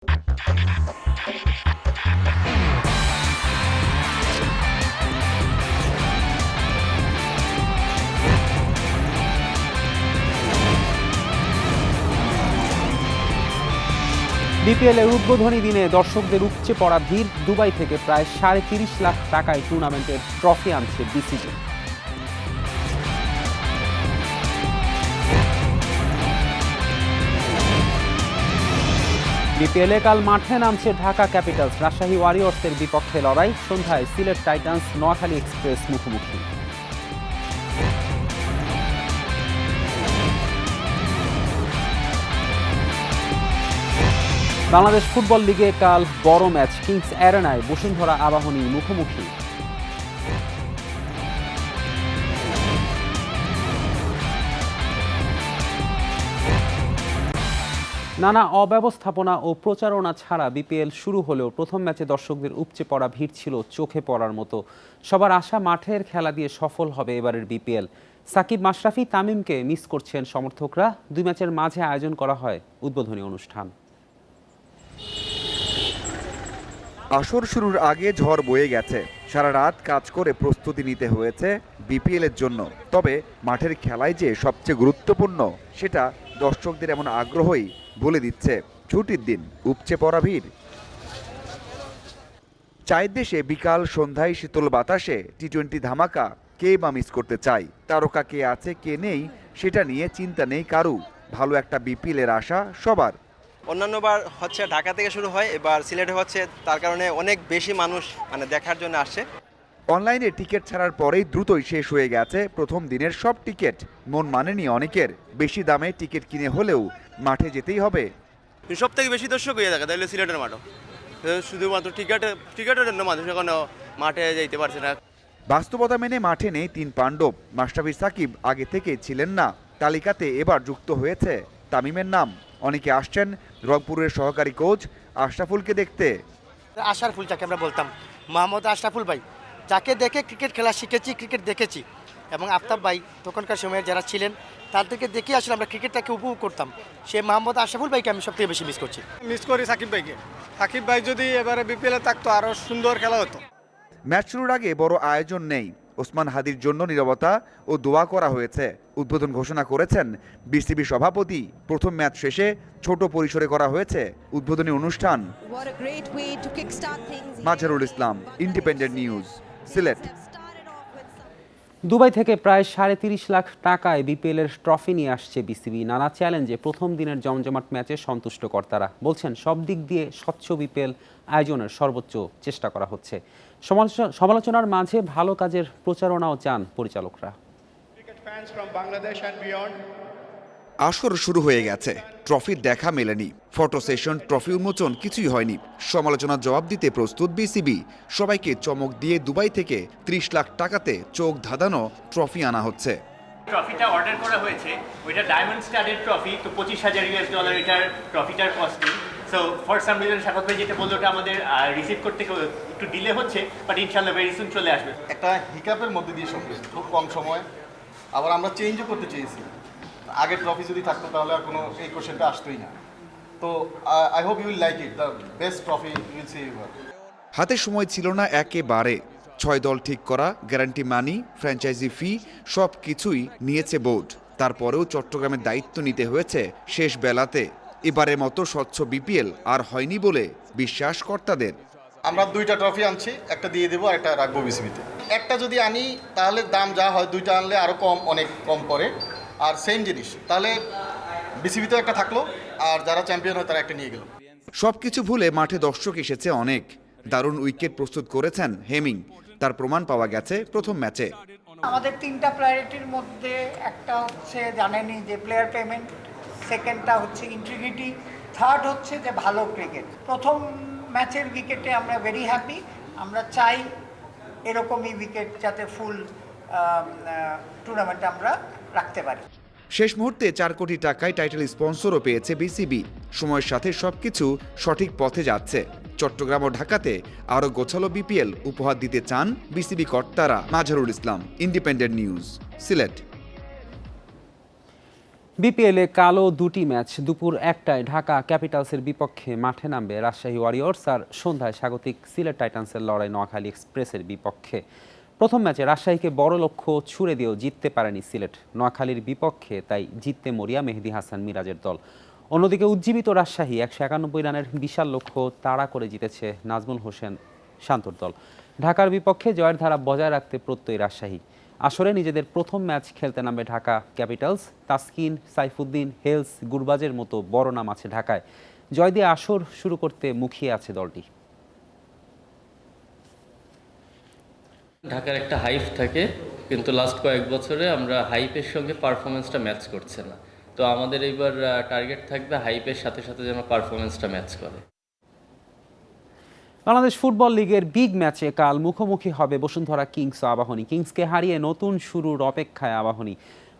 বিপিএলের উদ্বোধনী দিনে দর্শকদের উপচে পড়া ভিড়। দুবাই থেকে প্রায় ৩.৫ লাখ টাকায় টুর্নামেন্টের ট্রফি আনছে বিসিবি। বিপিএলে কাল মাঠে নামছে ঢাকা ক্যাপিটালস। রাজশাহী ওয়ারিয়র্সের বিপক্ষে লড়াই। সন্ধ্যায় সিলেট টাইটান্স নোয়াখালী এক্সপ্রেস মুখোমুখি। বাংলাদেশ ফুটবল লিগে কাল বড় ম্যাচ। কিংস অ্যারেনায় বসুন্ধরা আবাহনী মুখোমুখি। নানা অব্যবস্থাপনা ও প্রচারণা ছাড়া বিপিএল শুরু হলেও প্রথম ম্যাচে দর্শকদের উপচে পড়া ভিড় ছিল চোখে পড়ার মতো। সবার আশা মাঠের খেলা দিয়ে সফল হবে এবারের বিপিএল। সাকিব, মাশরাফি, তামিমকে মিস করছেন সমর্থকরা। দুই ম্যাচের মাঝে আয়োজন করা হয় উদ্বোধনী অনুষ্ঠান। আসর শুরুর আগে ঝড় বয়ে গেছে। সারা রাত কাজ করে প্রস্তুতি নিতে হয়েছে বিপিএলের জন্য। তবে মাঠের খেলায় যে সবচেয়ে গুরুত্বপূর্ণ সেটা দর্শকদের এমন আগ্রহই বলে দিচ্ছে। ছুটির দিন, উপচে পড়া ভিড়। চায়ের দেশে বিকাল সন্ধ্যায় শীতল বাতাসে টি-20 ধামাকা কে বা মিস করতে চায়? তারকা কে আছে কে নেই সেটা নিয়ে চিন্তা নেই কারু। ভালো একটা বিপিএলের আশা সবার। অন্যান্যবার হচ্ছে ঢাকা থেকে শুরু হয়, এবার সিলেটে হচ্ছে, তার কারণে অনেক বেশি মানুষ দেখার জন্য আসছে। অনলাইনে টিকিট ছাড়ার পরেই দ্রুতই শেষ হয়ে গেছে প্রথম দিনের সব টিকিট। মন মানেনি অনেকের। বেশি দামে টিকিট কিনে হলেও মাঠে যেতেই হবে। সব থেকে বেশি দর্শক হয়ে থাকে তাহলে সিলেটের মাঠও। শুধুমাত্র টিকিটের জন্য মানুষ এখনো মাঠে যেতে পারছে না। বাস্তবতা মেনে মাঠে নেই তিন পাণ্ডব। মাশরাফি, সাকিব আগে থেকে ছিলেন না। তালিকাতে এবার যুক্ত হয়েছে তামিমের নাম। অনেকে আসছেন রংপুরের সহকারী কোচ আশরাফুলকে দেখতে। আশার ফুল যাকে আমরা বলতাম, মোহাম্মদ আশরাফুল ভাই, যাকে দেখে ক্রিকেট খেলা শিখেছি, ক্রিকেট দেখেছি। এবং আফতাব ভাই তখনকার সময়ে যারা ছিলেন তাদেরকে দেখে আসলে আমরা ক্রিকেটটাকে উপভোগ করতাম। সে মোহাম্মদ আশরাফুল ভাইকে আমি সবথেকে বেশি মিস করছি। মিস করি সাকিব ভাইকে। সাকিব ভাই যদি এবারে বিপিএলে থাকতো আরও সুন্দর খেলা হতো। ম্যাচ শুরুর আগে বড় আয়োজন নেই। ওসমান হাদির জন্য নীরবতা ও দোয়া করা হয়েছে। উদ্বোধন ঘোষণা করেছেন বিসিবি সভাপতি। প্রথম ম্যাচ শেষে ছোট পরিসরে করা হয়েছে উদ্বোধনী অনুষ্ঠান। Mazharul Islam, independent news, Sylhet. Dubai থেকে প্রায় ৩.৫ লাখ টাকায় বিপিএলের ট্রফি নিয়ে আসছে বিসিবি। নানা চ্যালেঞ্জে প্রথম দিনের জমজমাট ম্যাচে সন্তুষ্ট কর্তারা বলছেন সব দিক দিয়ে স্বচ্ছ বিপিএল আয়োজনের সর্বোচ্চ চেষ্টা করা হচ্ছে। সমালোচনার মাঝে ভালো কাজের প্রচারণাও চান পরিচালকরা। আসর শুরু হয়ে গেছে, ট্রফির দেখা মেলেনি। ফটো সেশন, ট্রফি উন্মোচন কিছুই হয়নি। সমালোচনার জবাব দিতে প্রস্তুত বিসিবি। সবাইকে চমক দিয়ে দুবাই থেকে ৩০ লাখ টাকাতে চোখ ধাঁধানো ট্রফি আনা হচ্ছে। ট্রফিটা অর্ডার করা হয়েছে, ওইটা ডায়মন্ড স্টাডের ট্রফি, তো $২৫,০০০ এটার ট্রফিটার costing. So for some reason Sagat ভাই যেটা বললো, ওটা আমাদের রিসিভ করতে একটু ডিলে হচ্ছে, বাট ইনশাল্লাহ ভেরি সুন চলে আসবে। একটা হিকাপের মধ্যে দিয়ে সব খুব কম সময়। আবার আমরা চেঞ্জও করতে চেয়েছি। আগের ট্রফি যদি থাকতো তাহলে আর কোনো এই কোশ্চেনটা আসতোই না। তো I hope you will like it, the best trophy you will see ever. হাতে সময় ছিল না একেবারে। ৬ দল ঠিক করা, গ্যারান্টি মানি, ফ্র্যাঞ্চাইজি ফি সব কিছুই নিয়েছে বোর্ড। তারপরেও চট্টগ্রামের দায়িত্ব নিতে হয়েছে শেষ বেলাতে। এবারের মতো স্বচ্ছ বিপিএল আর হয়নি বলে বিশ্বাস কর্তাদের। আমরা 2টা ট্রফি আনছি, একটা দিয়ে দেবো আর একটা রাখবো বিসিবিতে। একটা যদি আনি তাহলে দাম যা হয়, 2টা আনলে আরও কম, অনেক কম পড়ে। আর সেম জিনিস তাহলে বিসিবিতে একটা থাকলো, আর যারা চ্যাম্পিয়ন হয় তারা একটা নিয়ে গেল। সবকিছু ভুলে মাঠে দর্শক এসেছে অনেক। দারুণ উইকেট প্রস্তুত করেছেন হেমিং। তার প্রমাণ পাওয়া গেছে প্রথম ম্যাচে। আমাদের 3টা প্রায়োরিটির মধ্যে একটা হচ্ছে জানেনই যে প্লেয়ার পেমেন্ট, সেকেন্ডটা হচ্ছে ইন্টিগ্রিটি, থার্ড হচ্ছে যে ভালো ক্রিকেট। প্রথম ম্যাচের উইকেটে আমরা ভেরি হ্যাপি। আমরা চাই এরকমই উইকেট যাতে ফুল টুর্নামেন্টে আমরা রাখতে পারি। শেষ মুহূর্তে 4 কোটি টাকায় টাইটেল স্পন্সরও পেয়েছে বিসিবি। সময়ের সাথে সবকিছু সঠিক পথে যাচ্ছে। চট্টগ্রাম ও ঢাকাতে আরও গোছালো বিপিএল উপহার দিতে চান বিসিবি কর্তারা। Mazharul Islam, independent news, Sylhet. বিপিএলে কালো দুটি ম্যাচ দুপুর 1টায় ঢাকা ক্যাপিটালসের বিপক্ষে মাঠে নামবে রাজশাহী ওয়ারিয়র্স, আর সন্ধ্যায় স্বাগতিক সিলেট টাইটান্সের লড়াই নোয়াখালী এক্সপ্রেসের বিপক্ষে। প্রথম ম্যাচে রাজশাহীকে বড় লক্ষ্য ছুড়ে দিয়েও জিততে পারেনি সিলেট। নোয়াখালীর বিপক্ষে তাই জিততে মরিয়া মেহেদী হাসান মিরাজের দল। অন্যদিকে উজ্জীবিত রাজশাহী 191 রানের বিশাল লক্ষ্য তাড়া করে জিতেছে নাজমুল হোসেন শান্তর দল। ঢাকার বিপক্ষে জয়ের ধারা বজায় রাখতে প্রত্যয়ী রাজশাহী। আসরে নিজেদের প্রথম ম্যাচ খেলতে নামবে ঢাকা ক্যাপিটালস। তাসকিন, সাইফুদ্দিন, হেলস, গুরবাজের মতো বড় নাম আছে ঢাকায়। জয় দিয়ে আসর শুরু করতে মুখিয়ে আছে দলটি। ঢাকার একটা হাইপ থাকে, কিন্তু লাস্ট কয়েক বছরে আমরা হাইপের সঙ্গে পারফরমেন্সটা ম্যাচ করছে না। তো আমাদের এইবার টার্গেট থাকবে হাইপের সাথে সাথে যেন পারফরমেন্সটা ম্যাচ করে। বাংলাদেশ ফুটবল লিগের বিগ ম্যাচে কাল মুখোমুখি হবে বসুন্ধরা কিংস ও আবাহনী। কিংসকে হারিয়ে নতুন শুরুর অপেক্ষায় আবাহনী।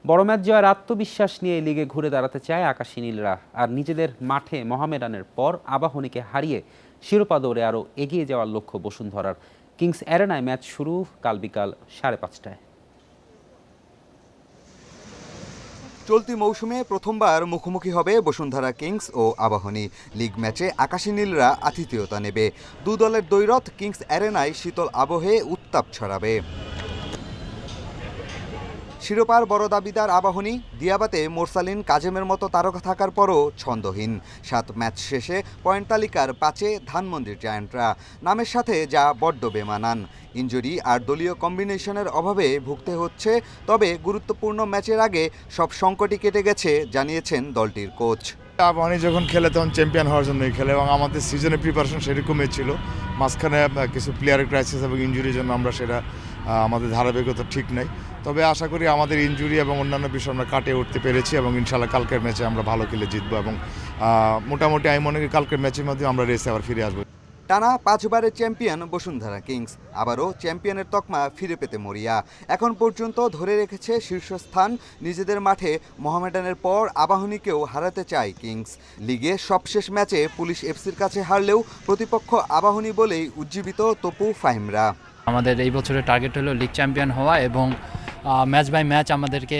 বড় ম্যাচ জয়ের আত্মবিশ্বাস নিয়ে লিগে ঘুরে দাঁড়াতে চায় আকাশী নীলরা, আর নিজেদের মাঠে মোহামেডানের পর আবাহনীকে হারিয়ে শিরোপা দৌড়ে আরও এগিয়ে যাওয়ার লক্ষ্য বসুন্ধরার। কিংস অ্যারেনায় ম্যাচ শুরু কাল বিকাল 5:30টায়। চলতি মৌসুমে প্রথমবার মুখোমুখি হবে বসুন্ধরা কিংস ও আবাহনী। লিগ ম্যাচে আকাশী নীলরা আতিথেয়তা নেবে। দু দলের দ্বৈরথ কিংস অ্যারেনায় শীতল আবহে উত্তাপ ছড়াবে। শিরোপার বড় দাবিদার আবাহনী। দিয়াবাতে মোরসালিন, কাজেমের মতো তারকা থাকার পরও ছন্দহীন। 7 ম্যাচ শেষে পয়েন্ট তালিকার 5-এ ধানমন্ডির জায়ান্টরা। নামের সাথে যা বড্ড বেমানান। ইনজুরি আর দলীয় কম্বিনেশনের অভাবে ভুগতে হচ্ছে, তবে গুরুত্বপূর্ণ ম্যাচের আগে সব সংকটই কেটে গেছে জানিয়েছেন দলটির কোচ। আবাহনী যখন খেলে তখন চ্যাম্পিয়ন হওয়ার জন্যই খেলে, এবং আমাদের সিজনের প্রিপারেশন সেরকমই ছিল। মাঝখানে কিছু প্লেয়ারের ক্রাইসিস এবং ইনজুরির জন্য আমরা সেটা আমাদের ধারাবাহিকতা ঠিক নেই। তবে আশা করি আমাদের ইনজুরি এবং অন্যান্য বিষয় আমরা কাটিয়ে উঠতে পেরেছি, এবং ইনশাল্লাহ কালকের ম্যাচে আমরা ভালো খেলে জিতবো, এবং মোটামুটি আমি মনে করি কালকের ম্যাচের মধ্যে আমরা রেসে আবার ফিরে আসবো। টানা 5 বারের চ্যাম্পিয়ন বসুন্ধরা কিংস আবারও চ্যাম্পিয়নের তকমা ফিরে পেতে মরিয়া। এখন পর্যন্ত ধরে রেখেছে শীর্ষস্থান। নিজেদের মাঠে মোহামেডানের পর আবাহনীকেও হারাতে চায় কিংস। লিগে সবশেষ ম্যাচে পুলিশ এফসির কাছে হারলেও প্রতিপক্ষ আবাহনী বলেই উজ্জীবিত তপু ফাহিমরা। আমাদের এই বছরের টার্গেট হলো লিগ চ্যাম্পিয়ন হওয়া, এবং ম্যাচ বাই ম্যাচ আমাদেরকে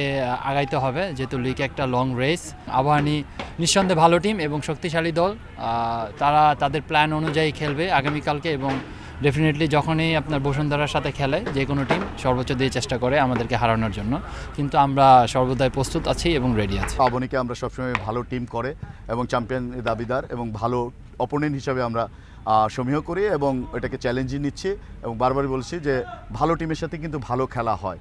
আগাইতে হবে, যেহেতু লিগ একটা লং রেস। আবাহনী নিঃসন্দেহে ভালো টিম এবং শক্তিশালী দল। তারা তাদের প্ল্যান অনুযায়ী খেলবে আগামীকালকে, এবং ডেফিনেটলি যখনই আপনার বসুন্ধরার সাথে খেলে যে কোনো টিম সর্বোচ্চ দিয়ে চেষ্টা করে আমাদেরকে হারানোর জন্য, কিন্তু আমরা সর্বদাই প্রস্তুত আছি এবং রেডি আছি। আবাহনীকে আমরা সবসময় ভালো টিম করে এবং চ্যাম্পিয়ন দাবিদার এবং ভালো অপোনেন্ট হিসাবে আমরা সমীহ করি এবং এটাকে চ্যালেঞ্জই নিচ্ছি, এবং বারবারই বলছি যে ভালো টিমের সাথে কিন্তু ভালো খেলা হয়।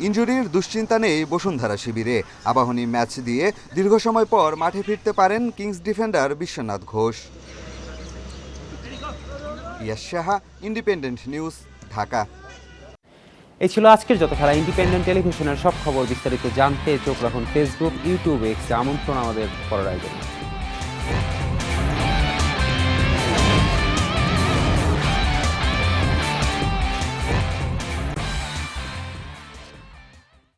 ইনজুরির দুশ্চিন্তা নেই বসুন্ধরা শিবিরে। আবাহনী ম্যাচ দিয়ে দীর্ঘ সময় পর মাঠে ফিরতে পারেন কিংস ডিফেন্ডার বিশ্বনাথ ঘোষ। ইয়াস সাহা, ইন্ডিপেন্ডেন্ট নিউজ, ঢাকা। এই ছিল আজকের যত খেলা। ইন্ডিপেন্ডেন্ট টেলিভিশনের সব খবর বিস্তারিত জানতে চোখ রাখুন ফেসবুক, ইউটিউব, এক্সে। আমন্ত্রণ আমাদের পরের আয়োজনে।